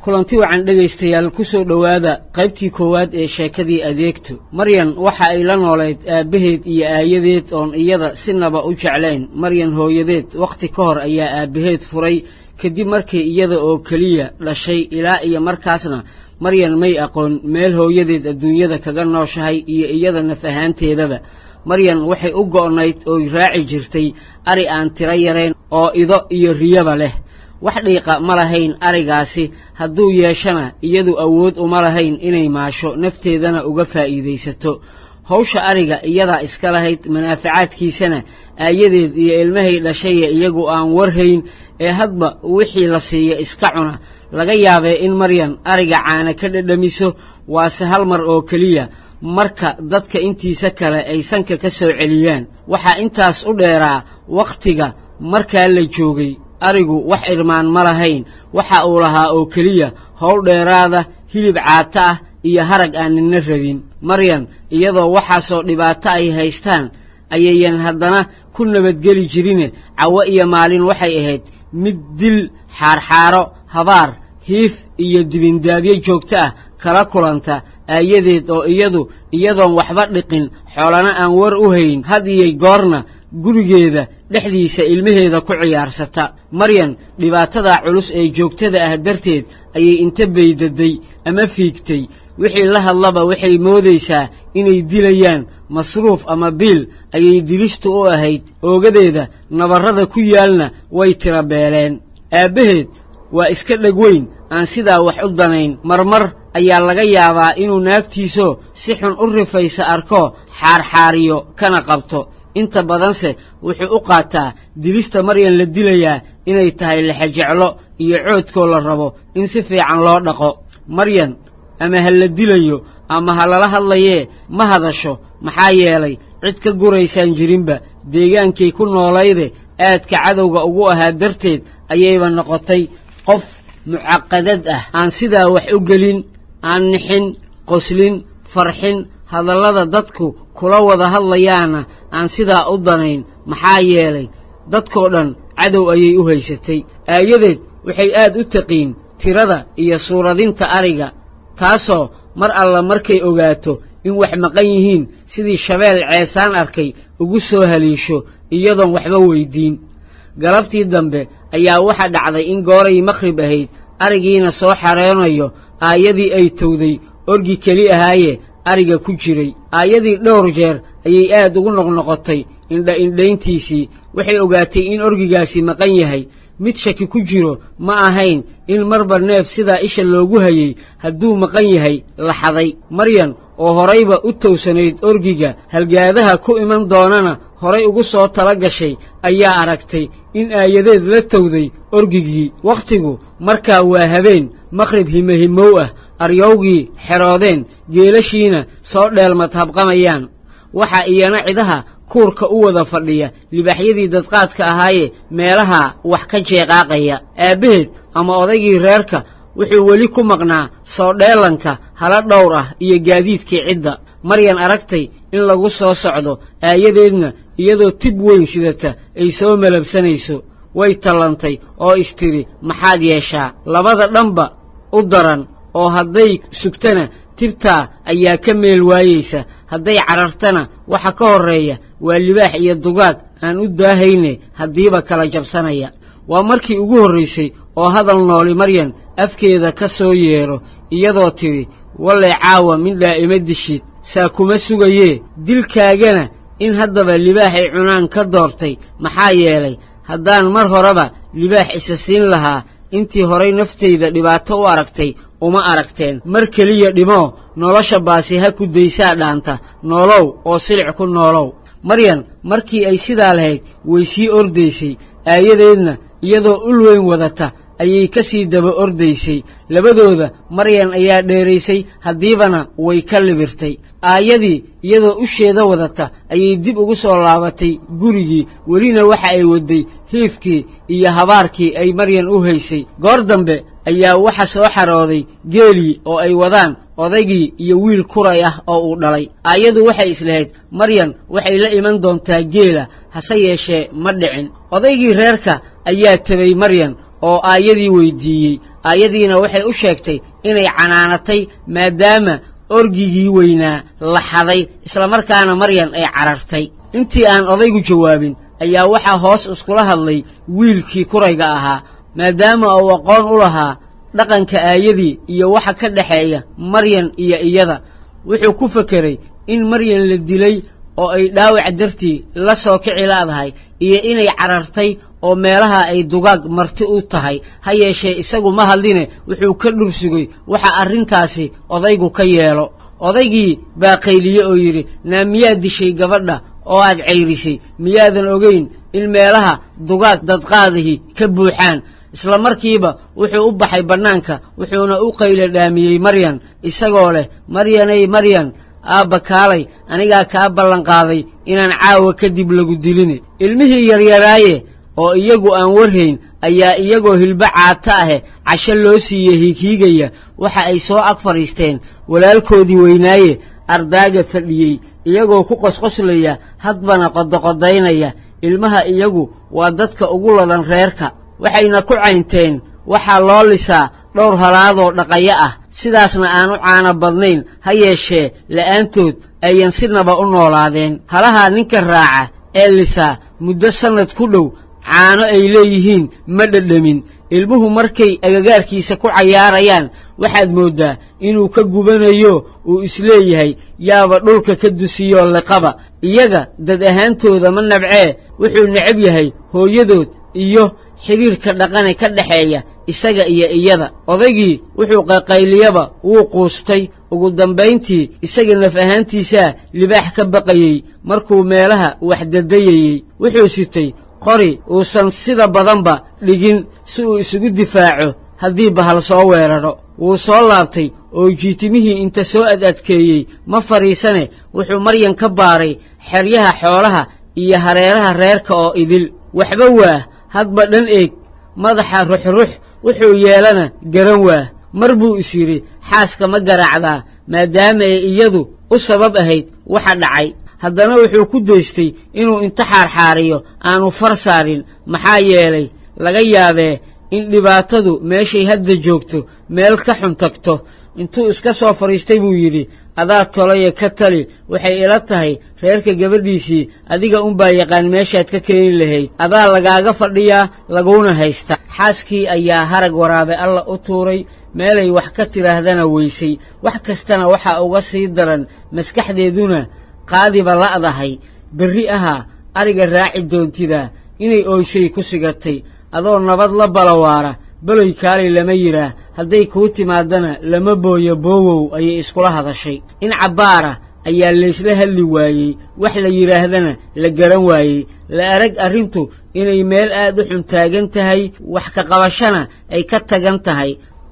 kulanti wacan dhageystayaal ku soo dhawaada qaybtii koowaad ee sheekadii adeegto Maryan waxa ay la nooleed aabaheed iyo aayadeed oon iyada sinaba u jeclayn Maryan hooyadeed waqti ka hor ayaa aabaheed furay kadib markii iyada oo kaliya dhashay ilaa iyo markaasna Maryan may aqoon meel hooyadeed adduunyada kaga nooshahay iyo iyada nafahaanteedaba Maryan waxay u go'nayd oo raaci jirtay ari aan tira yareen oo ido iyo riyaba leh wax dhiiqa ma lahayn arigaasi hadduu yeeshana iyadu awood uma lahayn inay maasho nafteedana uga faa'iideysato hawsha ariga iyada iska lahayd manaafacaadkiisana aayadeed iyo ilmahay dhashay iyagu aan warhayn ee hadba wixii la siiyo iska cuna laga yaabay in Maryan ariga caana ka dhadhamiso waase hal mar oo kaliya marka dadka intiisa kale ay sanka ka soo celiyaan waxa intaas u dheeraa waqtiga marka la joogay arigu wax irmaan ma lahayn waxa uu lahaa oo kaliya hawl dheeraada hilib caata ah iyo harag aan ninna rabin Maryan iyadoo waxa soo dhibaato ay haystaan ayayeen haddana ku nabadgeli jirine cawa iyo maalin waxay ahayd mid dil xaarxaaro habaar hiif iyo dibindaabyo joogto ah kala kulanta aayadeed oo iyadoon waxba dhiqin xoolana aan war u hayn had iyo goorna gurigeeda dhexdiisa ilmaheeda ku ciyaarsata Maryan dhibaatada culus ee joogtada ah darteed ayay inta baydaday ama fiigtay wixii la hadlaba waxay moodaysaa inay dilayaan masruuf ama biil ayay dilistu u ahayd oogadeeda nabarrada ku yaalna way tira beeleen aabaheed waa iska dhagweyn aan sidaa wax u danayn marmar ayaa laga yaabaa inuu naagtiiso si xun u rifaysa arko xaarxaariyo kana qabto inta badanse wuxuu u qaataa dilista Maryan la dilayaa inay tahay la xajeclo iyo coodkoo la rabo in si fiican loo dhaqo Maryan ama hal la dilayo ama halala hadlayee ma hadasho maxaa yeelay cid ka guraysan jirinba deegaankay ku noolayde aadka cadowga ugu ahaa darteed ayayba noqotay qof mucaqadad ah aan sidaa wax u gelin aan nixin qoslin farxin hadallada dadku kula wada hadlayaana aan sidaa u danayn maxaa yeelay dadkoo dhan cadow ayay u haysatay aayadeed waxay aad u taqiin tirada iyo suuradinta ariga taasoo mar alla markay ogaato in wax maqan yihiin sidii shabeel ceesaan arkay ugu soo haliisho iyadoon waxba weydiin galabtii dambe ayaa waxa dhacday in gooray maqrib ahayd arigiina soo xareenayo aayadii ay towday orgi kali ahaaye ariga ku jiray aayadii dhowr jeer ayay aad ugu noqnoqotay indhayntiisii waxay ogaatay in orgigaasi maqan yahay mid shaki ku jiro ma ahayn in marba neef sidaa isha loogu hayay hadduu maqan yahay la xaday Maryan oo horayba u towsanayd orgiga halgaadaha ku iman doonana horay ugu soo tala gashay ayaa aragtay in aayadeed la towday orgigii waqtigu markaa waa habeen maqrib himahimow ah aryowgii xeroodeen geelashiina soo dheelmad habqamayaan waxa iyana cidaha kuurka u wada fadhiya libaxyadii dadqaadka ahaaye meelaha wax ka jeeqaaqaya aabaheed ama odaygii reerka wuxuu weli ku maqnaa soo dheelanka hala dhowr ah iyo gaadiidkii cidda Maryan aragtay in lagu soo socdo aayadeedna iyadoo tib weyn sidata ay soo malabsanayso way talantay oo istiri maxaad yeeshaa labada dhanba u daran oo hadday sugtana tibtaa ayaa ka meel waayeysa hadday carartana waxa ka horeeya waa libaax iyo dugaag aan u daahayne haddiiba kala jabsanaya waa markii ugu horreysay oo hadal nooli Maryan afkeeda ka soo yeero iyadoo tiri walle caawa min daa'ima dishid saa kuma sugayee dilkaagana in haddaba libaaxay cunaan ka doortay maxaa yeelay haddaan mar horeba libaax isa siin lahaa intii horay nafteyda dhibaato u aragtay uma aragteen mar kaliya dhimo nolosha baasi ha ku daysaa dhaanta noolow oo silic ku noolow Maryan markii ay sidaa lahayd way sii ordaysay aayadeedna iyadoo ul weyn wadata ayay ka sii daba ordaysay labadooda Maryan ayaa dheeraysay haddiibana way ka libirtay aayadii iyadoo usheeda wadata ayay dib ugu soo laabatay gurigii welina waxa ay waday hiifkii iyo habaarkii ay Maryan u haysay goor dambe ayaa waxa soo xarooday geelii oo ay wadaan odaygii iyo wiil kuray ah oo uu dhalay aayadu waxay islahayd Maryan waxay la iman doontaa geela hase yeeshee ma dhicin odaygii reerka ayaa tabay Maryan oo aayadii weydiiyey aayadiina waxay u sheegtay inay canaanatay maadaama orgigii weynaa la xaday isla markaana maryan ay carartay intii aan odaygu jawaabin ayaa waxaa hoos iskula hadlay wiilkii kurayga ahaa maadaama uu aqoon u lahaa dhaqanka aayadii iyo waxa ka dhaxeeya maryan iyo iyada wuxuu ku fekeray in maryan la dilay oo ay dhaawac dartii la soo kici laadahay iyo inay carartay oo meelaha ay dugaag marti u tahay ha yeeshee isagu ma hadline wuxuu ka dhursugay waxa arrintaasi odaygu ka yeelo odaygii baa qayliye oo yidhi naa miyaad dishay gabadha oo aad cayrisay miyaadan ogayn in meelaha dugaag dadqaadihii ka buuxaan isla markiiba wuxuu u baxay bannaanka wuxuuna u qaylo dhaamiyey maryan isagoo leh maryanay maryan aabba kaalay anigaa kaa ballanqaaday inaan caawa kadib lagu diline ilmihii yaryaraaye oo iyagu aan warhayn ayaa iyagoo hilba caata ahe casho loo siiyey hiighiigaya waxa ay soo ag fadhiisteen walaalkoodii weynaaye ardaaga fadhiyey iyagoo ku qosqoslaya hadbana qodoqodaynaya ilmaha iyagu waa dadka ugu ladan reerka waxayna ku caynteen waxaa loo lisaa dhowr halaadoo dhaqayo ah sidaasna aan u caana badnayn ha yeeshee la'aantood ayan sinaba u noolaadeen halahaa ninka raaca ee lisaa muddo sannad ku dhow caano ay leeyihiin ma dhadhamin ilmuhu markay agagaarkiisa ku cayaarayaan waxaad mooddaa inuu ka gubanayo uu isleeyahay yaaba dhulka ka dusiyoo liqaba iyaga dad ahaantooda ma nabcee wuxuu necab yahay hooyadood iyo xiriirka dhaqane ka dhaxeeya isaga iyo iyada odaygii wuxuu qaqayliyaba wuu quustay ugu dambayntii isaga naf ahaantiisaa libaax ka baqayey markuu meelaha wax dadayayey wuxuu sitay qori uusan sida badanba dhigin si uu isugu difaaco haddii bahal soo weeraro wuu soo laabtay oo jiitimihii inta soo adkeeyey ma fadhiisane wuxuu maryan ka baaray xeryaha xoolaha iyo hareeraha reerka oo idil waxba waa hadba dhan eeg madaxa ruxrux wuxuu yeelana garan waa mar buu is yidhi xaaska ma garaacdaa maadaama ay iyadu u sabab ahayd waxa dhacay haddana wuxuu ku daystay inuu inta xaarxaariyo aanu far saarin maxaa yeelay laga yaabee in dhibaatadu meeshay hadda joogto meel ka xun tagto intuu iska soo fadhiistay buu yidhi adaa tolaya ka tali waxay ila tahay reerka gabadhiisii adiga unbaa yaqaan meeshaad ka keeni lahayd adaa lagaaga fadhiyaa laguuna haysta xaaskii ayaa harag waraabe alla u tuuray meelay wax ka tidhaahdana weysay wax kastana waxaa uga sii daran maskaxdeeduna qaadiba la'dahay berri ahaa ariga raaci doontidaa inay ooyshay ku sigatay adoo nabad la balawaara baloy kaalay lama yidhaah hadday kuu timaadana lama booyo boowow ayay iskula hadashay in cabbaara ayaa laysla hadli waayey wax la yidhaahdana la garan waayey la arag arrintu inay meel aad u xun taagan tahay wax ka qabashana ay ka tagan tahay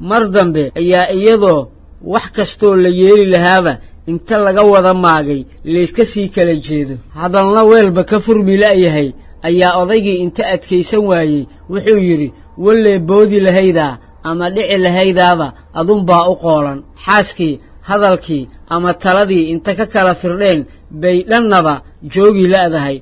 mar dambe ayaa iyadoo wax kastoo la yeeli lahaaba inta laga wada maagay layska sii kala jeedo hadalna weelba ka furmi la'yahay ayaa odaygii inta adkaysan waayey wuxuu yidhi wallee boodi lahaydaa ama dhici lahaydaaba adunbaa u qoolan xaaskii hadalkii ama taladii inta ka kala firdheen bay dhannaba joogi la'dahay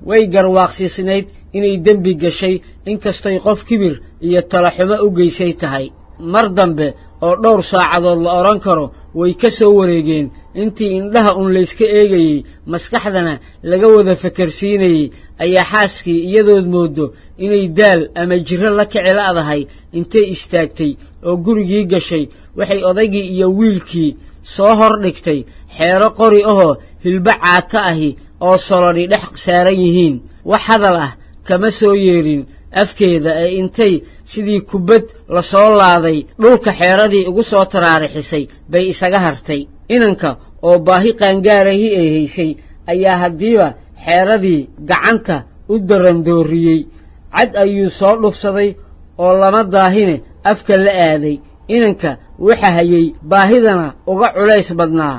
way garwaaqsiisnayd inay dembi gashay inkastoy qof kibir iyo talaxumo u geysay tahay mar dambe oo dhowr saacadood la odhan karo way ka soo wareegeen intii indhaha un layska eegayey maskaxdana laga wada fakarsiinayey ayaa xaaskii iyadood mooddo inay daal ama jirro la kici la'dahay intay istaagtay oo gurigii gashay waxay odaygii iyo wiilkii soo hor dhigtay xeero qori ahoo hilba caata ahi oo solodhi dhex saaran yihiin wax hadal ah kama soo yeedhin afkeeda ee intay sidii kubbad la soo laaday dhulka xeeradii ugu soo taraarixisay bay isaga hartay inanka oo baahi qaangaarahii ay haysay ayaa haddiiba xeeradii gacanta u darandooriyey cad ayuu soo dhufsaday oo lama daahine afka la aaday inanka waxa hayey baahidana uga culays badnaa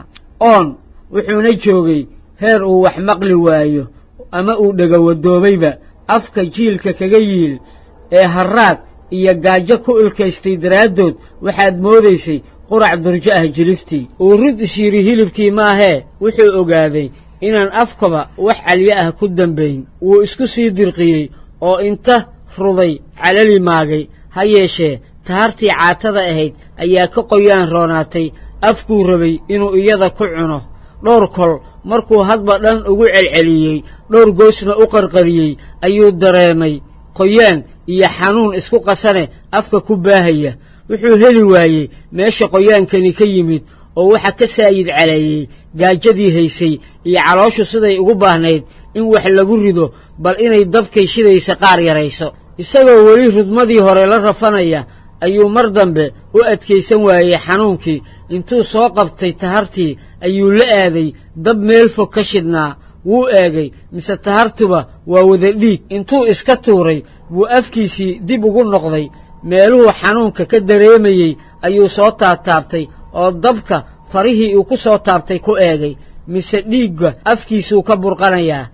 oon wuxuuna joogay heer uu wax maqli waayo ama uu dhagawadoobayba afka jiilka kaga yiil ee harraad iyo gaajo ku ilkaystay daraaddood waxaad moodaysay qurac durjo ah jiliftii uu rid is yidhi hilibkii maahee wuxuu ogaaday inaan afkaba wax calyo ah ku dambayn wuu isku sii dirqiyey oo inta ruday calali maagay ha yeeshee tahartii caatada ahayd ayaa ka qoyaan roonaatay afkuu rabay inuu iyada ku cuno dhowr kol markuu hadba dhan ugu celceliyey dhowr goosna u qarqariyey ayuu dareemay qoyaan iyo xanuun isku qasane afka ku baahaya wuxuu heli waayey meesha qoyaankani ka yimid oo waxa ka saayid caleeyey gaajadii haysay iyo calooshu siday ugu baahnayd in wax lagu rido bal inay dabkay shidaysa qaar yarayso isagoo weli rudmadii hore la rafanaya ayuu mar dambe u adkaysan waayey xanuunkii intuu soo qabtay tahartii ayuu la aaday dab meel fog ka shidnaa wuu eegay mise tahartuba waa wada dhiig intuu iska tuuray buu afkiisii dib ugu noqday meeluhu xanuunka ka dareemayey ayuu soo taabtaabtay oo dabka farihii uu ku soo taabtay ku eegay mise dhiigga afkiisuu ka burqanayaa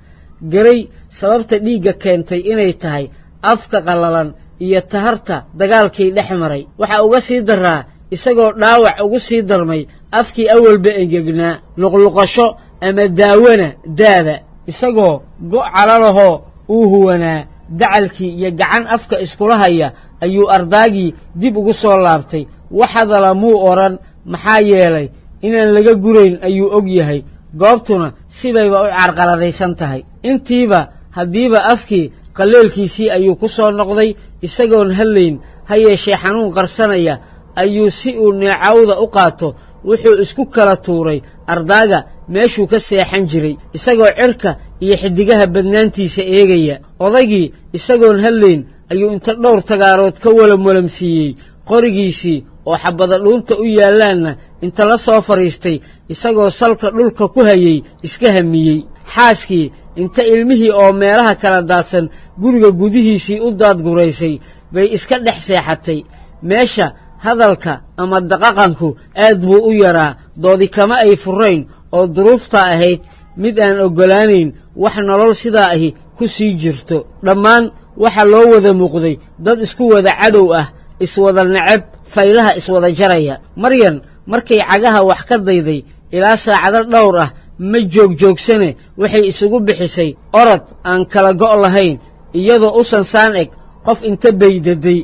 garay sababta dhiigga keentay inay tahay afka qallalan iyo taharta dagaalkii dhex maray waxa uga sii daraa isagoo dhaawac ugu sii darmay afkii awalba engegnaa luqluqasho ama daawana daaba isagoo go' calalahoo uu huwanaa dacalkii iyo gacan afka iskula haya ayuu ardaagii dib ugu soo laabtay wax hadala muu odhan maxaa yeelay inaan laga gurayn ayuu og yahay goobtuna sibayba u carqaladaysan tahay intiiba haddiiba afkii qalleelkiisii ayuu ku soo noqday isagoon hadlayn ha yeeshee xanuun qarsanaya ayuu si uu neecawda u qaato wuxuu isku kala tuuray ardaaga meeshuu ka seexan jiray isagoo cirka iyo xiddigaha badnaantiisa eegaya odaygii isagoon hadlayn ayuu inta dhowr tagaarood ka walamwalamsiiyey qorigiisii oo xabbada dhuunta u yaallaanna inta la soo fadhiistay isagoo salka dhulka ku hayey iska hamiyey xaaskii inta ilmihii oo meelaha kala daadsan guriga gudihiisii u daadguraysay bay iska dhex seexatay meesha hadalka ama daqaqanku aad buu u yaraa doodi kama ay furayn oo duruuftaa ahayd mid aan oggolaanayn wax nolol sidaa ahi ku sii jirto dhammaan waxa loo wada muuqday dad isku wada cadow ah iswada necab faylaha iswada jaraya maryan markay cagaha wax ka dayday ilaa saacado dhowr ah ma joogsane waxay isugu bixisay orod aan kala go' lahayn iyadoo u sansaan eg qof inta baydaday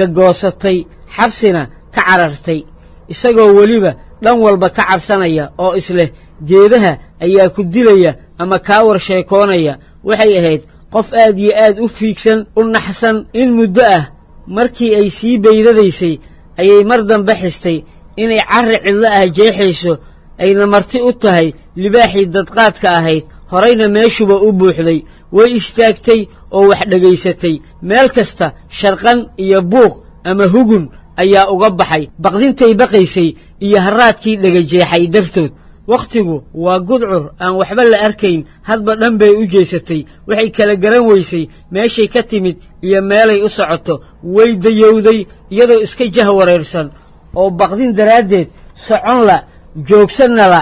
xargagoosatay xabsina ka carartay isagoo weliba dhan walba ka cabsanaya oo isleh geedaha ayaa ku dilaya ama kaa war sheekoonaya waxay ahayd qof aad iyo aad u fiigsan u naxsan in muddo ah markii ay sii baydadaysay ayay mar dambe xistay inay carri cidlo ah jeexayso ayna marti u tahay libaaxii dadqaadka ahayd horayna meeshuba u buuxday way istaagtay oo wax dhegaysatay meel kasta sharqan iyo buuq ama hugun ayaa uga baxay baqdintay baqaysay iyo harraadkii dhagajeexay dartood wakhtigu waa gudcur aan waxba la arkayn hadba dhan bay u jeesatay waxay kala garan weysay meeshay ka timid iyo meelay u socoto way dayowday iyadoo iska jahwareersan oo baqdin daraaddeed socon la joogsanna la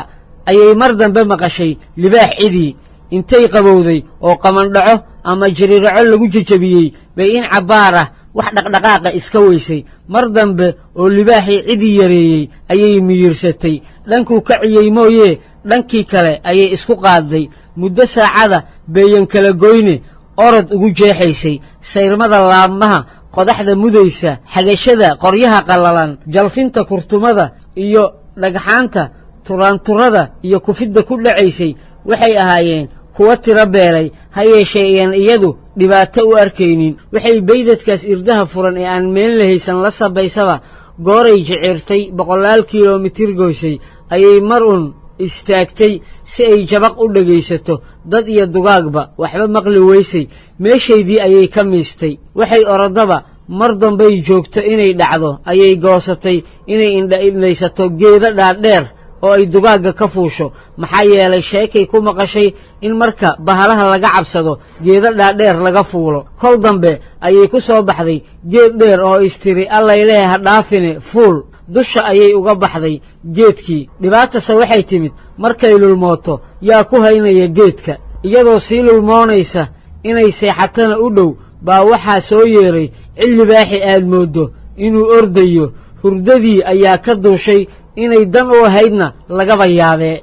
ayay mar dambe maqashay libaax cidii intay qabowday oo qamandhaco ama jiriiraco lagu jejabiyey bay in cabbaar ah wax dhaqdhaqaaqa iska weysay mar dambe oo libaaxii cidii yareeyey ayay miyirsatay dhankuu ka ciyey mooyee dhankii kale ayay isku qaadday muddo saacada bayan kala goyne orod ugu jeexaysay sayrmada laabmaha qodaxda mudaysa xagashada qoryaha qallalan jalfinta kurtumada iyo dhagxaanta turaanturada iyo kufidda ku dhacaysay waxay ahaayeen kuwa tiro beelay ha yeeshee iyan iyadu dhibaato u arkaynin waxay baydadkaas irdaha furan ee aan meel la haysan la sabaysaba gooray jicirtay 100 kilomitir goysay ayay mar un istaagtay si ay jabaq u dhagaysato dad iyo dugaagba waxba maqli weysay meeshaydii ayay ka miistay waxay orodaba mar dambay joogto inay dhacdo ayay goosatay inay indhaysato geeda dhaadheer oo ay dugaagga ka fuusho maxaa yeelay sheekay ku maqashay in marka bahalaha laga cabsado geeda dhaadheer laga fuulo kol dambe ayay ku soo baxday geed dheer oo istiri allay leeyahay dhaafine fuul dusha ayay uga baxday geedkii dhibaatase waxay timid markay lulmooto yaa ku haynaya geedka iyadoo sii lulmoonaysa inay seexatana u dhow baa waxaa soo yeeray libaaxi aad mooddo inuu ordayo hurdadii ayaa ka duushay inay dan u ahaydna lagaba yaabee